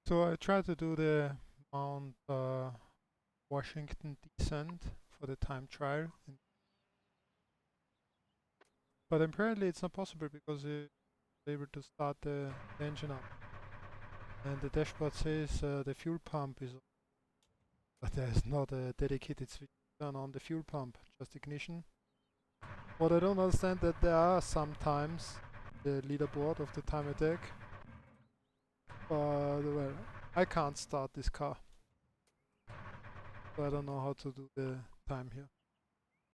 So I tried to do the Mount Washington descent for the time trial, but apparently it's not possible because it's able to start the engine up. And the dashboard says the fuel pump is on, but there's not a dedicated switch to turn on the fuel pump, just ignition. What I don't understand that there are sometimes the leaderboard of the time attack, but well, I can't start this car, so I don't know how to do the time here.